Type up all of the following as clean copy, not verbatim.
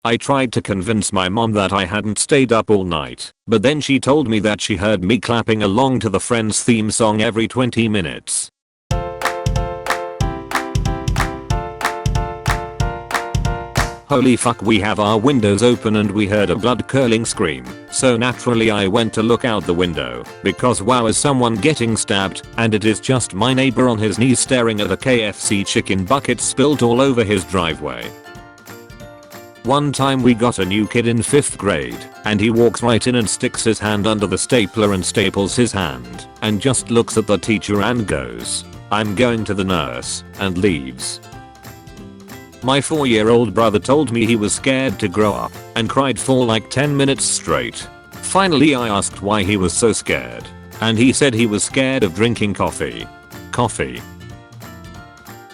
I tried to convince my mom that I hadn't stayed up all night, but then she told me that she heard me clapping along to the Friends theme song every 20 minutes. Holy fuck, we have our windows open and we heard a blood curdling scream, so naturally I went to look out the window, because wow, is someone getting stabbed, and it is just my neighbor on his knees staring at a KFC chicken bucket spilled all over his driveway. One time we got a new kid in 5th grade, and he walks right in and sticks his hand under the stapler and staples his hand, and just looks at the teacher and goes, "I'm going to the nurse," and leaves. My 4-year-old brother told me he was scared to grow up, and cried for like 10 minutes straight. Finally I asked why he was so scared, and he said he was scared of drinking coffee. Coffee.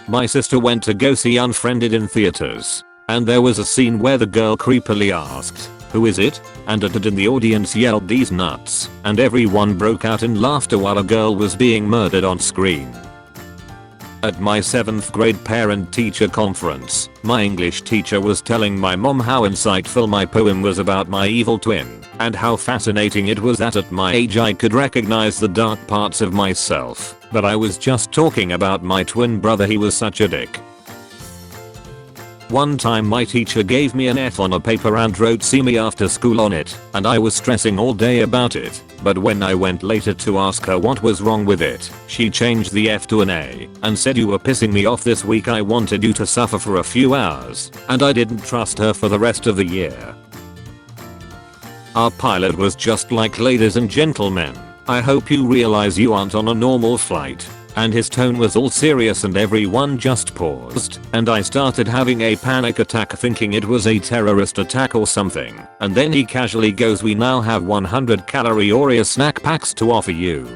My sister went to go see Unfriended in theaters. And there was a scene where the girl creepily asked, "Who is it?" and a dude in the audience yelled, "These nuts," and everyone broke out in laughter while a girl was being murdered on screen. At my 7th grade parent-teacher conference, my English teacher was telling my mom how insightful my poem was about my evil twin, and how fascinating it was that at my age I could recognize the dark parts of myself, but I was just talking about my twin brother, he was such a dick. One time my teacher gave me an F on a paper and wrote "see me after school" on it, and I was stressing all day about it, but when I went later to ask her what was wrong with it, she changed the F to an A and said, "You were pissing me off this week, I wanted you to suffer for a few hours," and I didn't trust her for the rest of the year. Our pilot was just like, "Ladies and gentlemen, I hope you realize you aren't on a normal flight." And his tone was all serious and everyone just paused, and I started having a panic attack thinking it was a terrorist attack or something, and then he casually goes, "We now have 100-calorie Oreo snack packs to offer you."